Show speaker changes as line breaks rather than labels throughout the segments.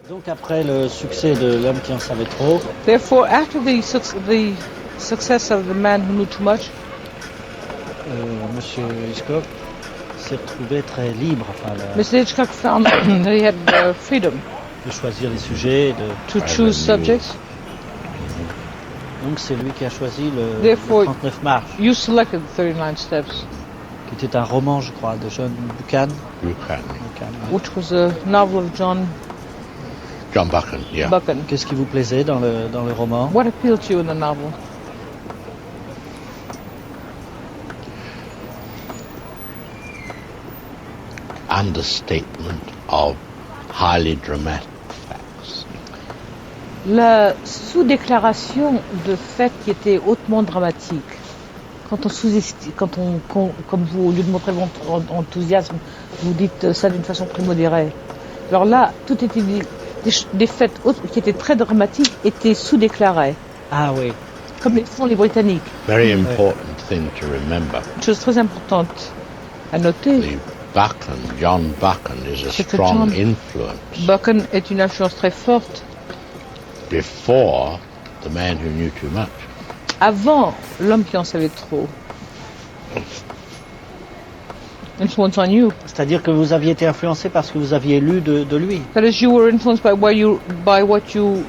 Donc après le succès de L'homme qui en savait trop,
Therefore, after the success of The Man Who Knew Too Much,
Monsieur Hitchcock s'est retrouvé très libre, enfin,
Mr. Hitchcock found that he had freedom
de choisir les sujets.
to choose subjects.
Donc c'est lui qui a choisi le
Therefore,
39 marches,
you selected 39 Steps,
qui était un roman, je crois, de John Buchan.
which was a novel of John
Buchan, yeah.
Buchan.
Qu'est-ce qui vous plaisait dans le roman?
What appealed to you in the novel?
Understatement of highly dramatic facts.
La sous-déclaration de faits qui étaient hautement dramatiques. Quand on comme vous, au lieu de montrer votre enthousiasme, vous dites ça d'une façon très modérée. Alors là, tout était dit, des faits qui étaient très dramatiques étaient sous-déclarés.
Ah oui.
Comme les font les Britanniques.
Very important thing to remember.
Une chose très importante à noter.
John Buchan is a strong influence.
Buchan est une influence très forte.
Before The Man Who Knew Too Much.
Avant L'homme qui en savait trop. Influence on you.
C'est-à-dire que vous aviez été influencé parce que vous aviez lu de lui.
That is, you were influenced by what you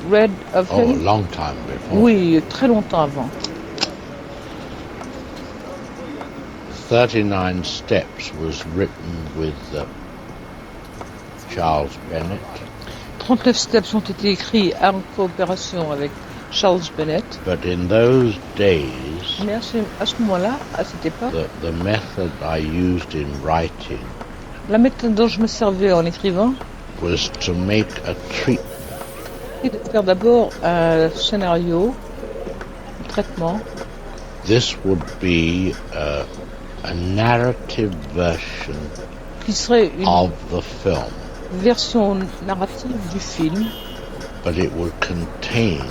read of him.
Oh, a long time before.
Oui, très longtemps avant.
39 Steps was written with Charles Bennett.
39 Steps ont été écrits en coopération avec Charles Bennett.
But in those days,
mais à ce moment-là, à cette époque,
the method I used in writing,
la méthode dont je me servais en écrivant,
was to make a treatment.
Et de faire d'abord un scénario, un traitement.
This would be a narrative version
qui serait une
of the film.
Version narrative du film.
But it would contain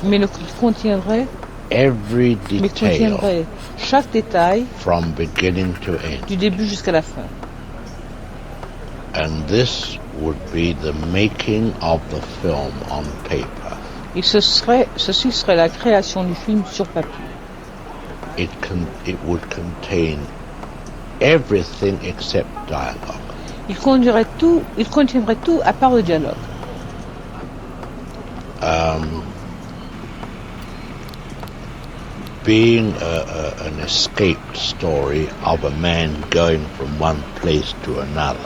mais il contiendrait
every detail
chaque détail
from beginning to end.
Du début jusqu'à la fin.
And this would be the making of the film on paper.
Et ceci serait la création du film sur papier.
It would contain everything except dialogue.
Il contiendrait tout à part le dialogue.
Being an escaped story of a man going from one place to another.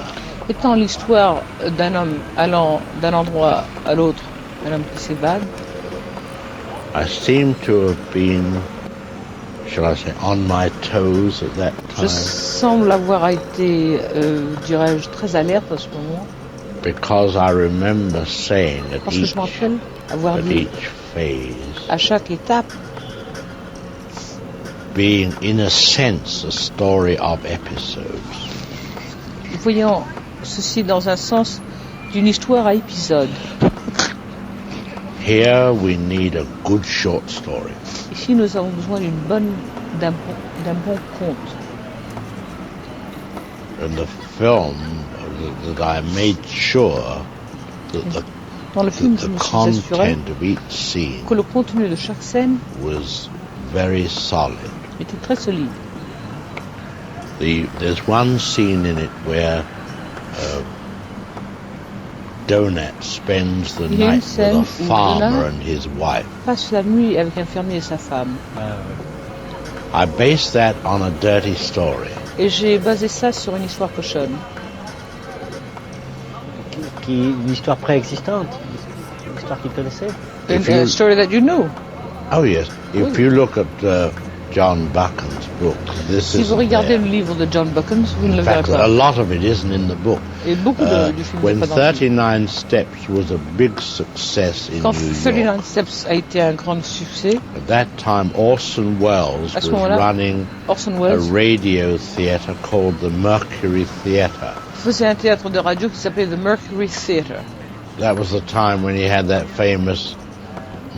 Étant l'histoire d'un homme allant d'un endroit à l'autre, un homme qui s'évade.
I seem to have been, shall I say, on my toes at that time.
Je semble avoir été, dirais-je, très alerte à ce moment.
Because I remember saying at
Parce que je me rappelle avoir dit
each phase,
à chaque étape,
being in a sense a story of episodes.
Voyons ceci dans un sens d'une histoire à épisodes.
Here we need a good short story.
Ici, nous avons besoin d'un bon conte.
And the film that I made sure that the content of each scene
que le contenu de chaque scène
was very solid.
Était très solide.
There's one scene in it where Donat spends the night with a farmer and his wife.
Passe la nuit avec un fermier et sa femme.
I based that on a dirty story.
Et j'ai basé ça sur une histoire cochonne.
Une histoire préexistante, une histoire qu'il connaissait.
A story that you knew.
Oh yes. If you look at John Buchan's book,
si vous regardez le livre de John Buchan, vous ne le verrez pas.
A lot of it isn't in the book.
Et beaucoup du film
when
n'est pas dans le film.
39 Steps was a big success in
Quand
New
39
York.
Steps a été un grand succès,
At that time, Orson Welles was running a radio theatre called the Mercury Theatre.
Faisait un théâtre de radio qui s'appelait the Mercury Theatre.
That was the time when he had that famous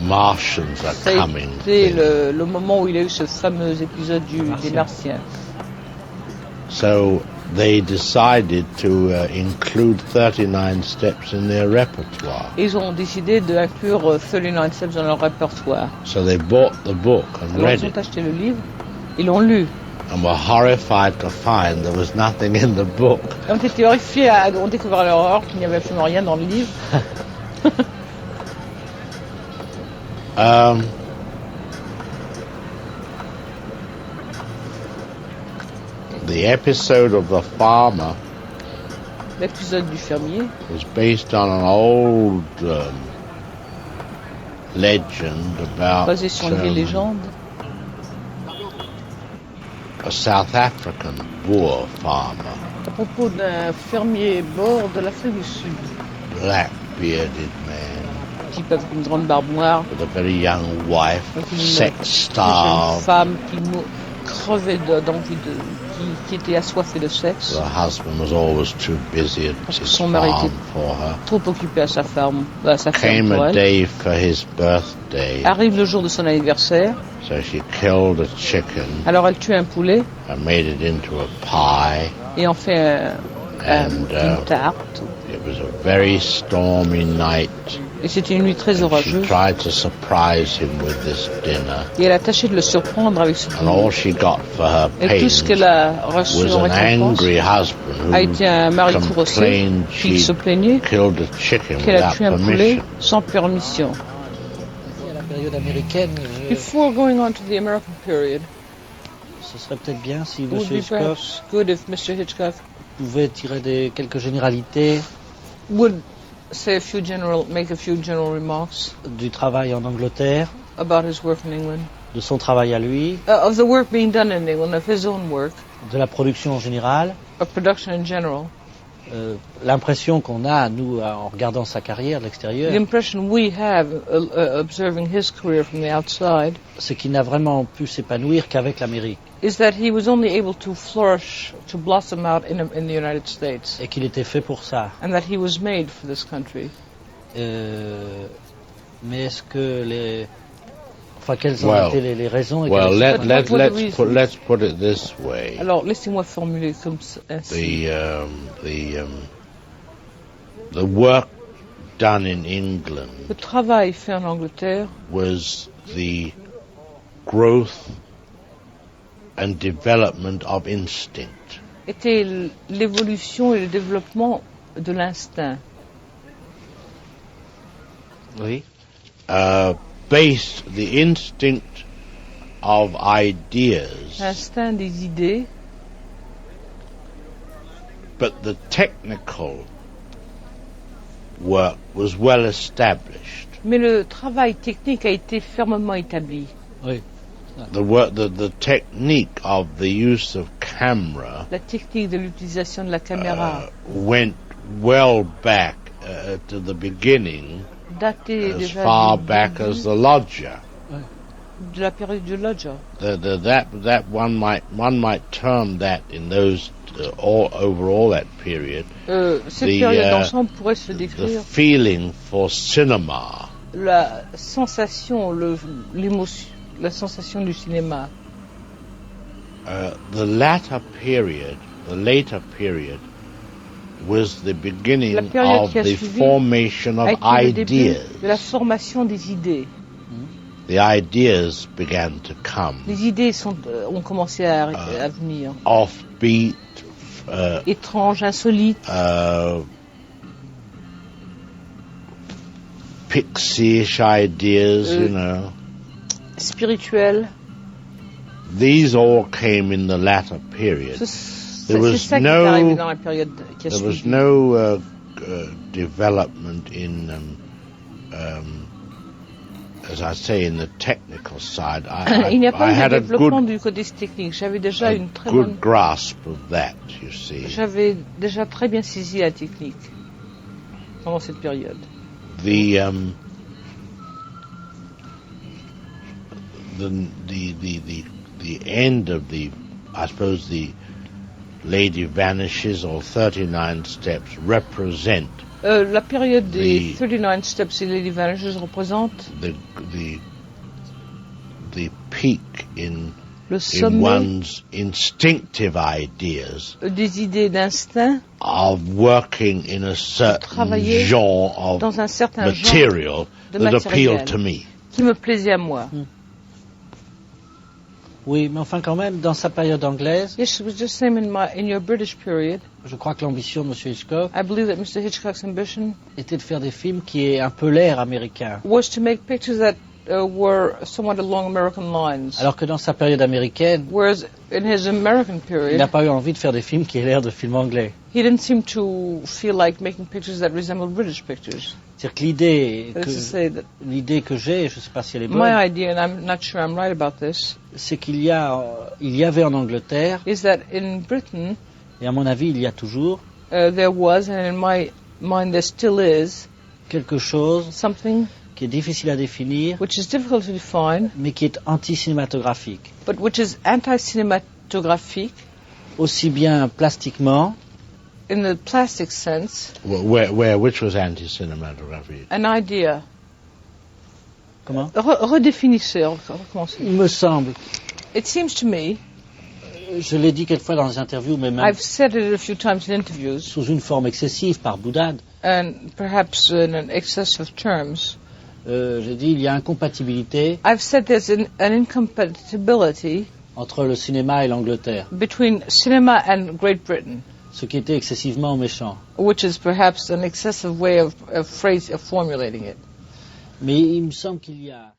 Martians are coming.
C'était le moment où il a eu ce fameux épisode des Martiens.
So they decided to include 39 steps in their repertoire.
Ils ont décidé d'inclure 39 Steps dans leur répertoire.
So they bought the book and
Alors
read
ils ont
it
acheté le livre, ils l'ont lu.
and were horrified to find there was nothing in the book.
Ils ont été horrifiés à découvrir leur horreur qu'il n'y avait absolument rien dans le livre.
The episode of the farmer
L'épisode du fermier
was based on an old legend about
basé sur une vieille légende
a South African Boer farmer,
à propos d'un fermier bord de l'Afrique du Sud,
black bearded man
type avec une grande barbe noire,
with a very young wife,
avec une
sex
jeune
starved.
femme qui crevait d'envie qui était assoiffée de sexe.
The husband was always too busy at
Parce que
his
son mari
farm
était
for her.
trop occupé à sa ferme
Came
pour
a
elle.
day for his birthday,
Arrive le jour de son anniversaire,
so she killed a chicken
alors elle tue un poulet
and made it into a pie.
et en fait une tarte.
It was a very stormy night.
Et c'était une nuit très
She
orageuse.
tried to surprise him with this dinner,
Et elle a tâché de le surprendre avec ce
and
poulet.
all she got for her
Et tout ce
pains
qu'elle a reçu
was
en
an
récompense
angry husband
a été un mari courroucé
complained
qui se
she
plaignait
killed a chicken
qu'elle a
without
tué un poulet
permission.
sans permission.
À la période américaine,
Before going on to the American period,
ce serait peut-être bien si
it
M.
would be
Hitchcock
perhaps good if Mr. Hitchcock
pouvait tirer quelques généralités
would say make a few general remarks
du travail en Angleterre,
about his work in England,
de son travail à lui,
of the work being done in England, of his own work,
de la production en général.
of production in general.
L'impression qu'on a, nous, en regardant sa carrière de l'extérieur,
The impression we have observing his career from the outside
c'est qu'il n'a vraiment pu s'épanouir qu'avec l'Amérique
is that he was only able to flourish, to blossom out in the United States,
et qu'il était fait pour ça.
and that he was made for this country.
Mais est-ce que quelles ont
Well,
été les raisons et
Well,
quelles sont-
let's put it this way.
Alors, laissez-moi formuler comme ainsi.
The work done in England
Le travail fait en Angleterre
was the growth and development of instinct.
était l'évolution et le développement de l'instinct.
Oui.
Based the instinct of ideas,
L'instinct des idées,
but the technical work was well established.
mais le travail technique a été fermement établi.
Oui.
The technique of the use of camera
La technique de l'utilisation de la caméra
went well back to the beginning,
datait
as
déjà
far
du
back
début
as the lodger.
de la période de Lodge.
That one might term that in those all that period
Cette
The,
période d'ensemble pourrait se
the
décrire
feeling for cinema.
la sensation, l'émotion, la sensation du cinéma.
The later period was the beginning
La période
of
qui a
the
suivi
formation
a
of
été le début
ideas.
de la formation des idées.
The ideas began to come.
Les idées ont commencé à venir.
Offbeat,
Étranges, insolites,
pixie-ish ideas, you know.
spirituelles.
These all came in the latter period.
C'est
There was
ça qui est arrivé
no,
dans la période qui a
there was
suivi.
no development in, as I say, in the technical side.
Il n'y a pas
I
eu
had
de
a
développement
good,
du côté technique. J'avais déjà une très
good
bonne,
grasp of that, you see.
j'avais déjà très bien saisi la technique pendant cette période.
The end of I suppose the Lady Vanishes or 39 Steps represent
La période des
The-
39 Steps et Lady Vanishes représente
the peak in
le
in
sommet
one's instinctive ideas
des idées d'instinct
of working in a certain
travailler
genre of
dans un certain
material
genre de
that appealed
matériel
to me.
qui me plaisait à moi.
Oui, mais enfin quand même, dans sa période anglaise,
Yes, it was just same in your British period.
je crois que l'ambition de M. Hitchcock
I believe that Mr. Hitchcock's ambition
était de faire des films qui aient un peu l'air américain.
was to make pictures that were somewhat along American lines.
Alors que dans sa période américaine,
Whereas in his American
il
period,
n'a pas eu envie de faire des films qui aient l'air de films anglais.
he didn't seem to feel like making pictures that resembled British pictures.
C'est-à-dire que l'idée
That is to say that
que j'ai, je ne sais pas si elle est
my
bonne,
idea, and I'm not sure I'm right about this,
c'est qu'il y avait en Angleterre,
is that in Britain
et à mon avis il y a toujours,
there was, and in my mind there still is,
quelque chose
something
qui est difficile à définir,
which is difficult to define,
mais qui est anti-cinématographique.
but which is anti-cinematographique
Aussi bien plastiquement,
in the plastic sense,
Which was anti-cinematography.
an idea.
comment
Redéfinissez, recommencez.
Il me semble,
It seems to me,
je l'ai dit quelquefois dans les interviews, mais même
I've said it a few times in interviews,
sous une forme excessive, par boudade,
and perhaps in an excess of terms,
j'ai dit il y a incompatibilité
I've said there's an incompatibility
entre le cinéma et l'Angleterre,
between cinema and Great Britain,
ce qui était excessivement méchant.
which is perhaps an excessive way of formulating it.
Mais il me semble qu'il y a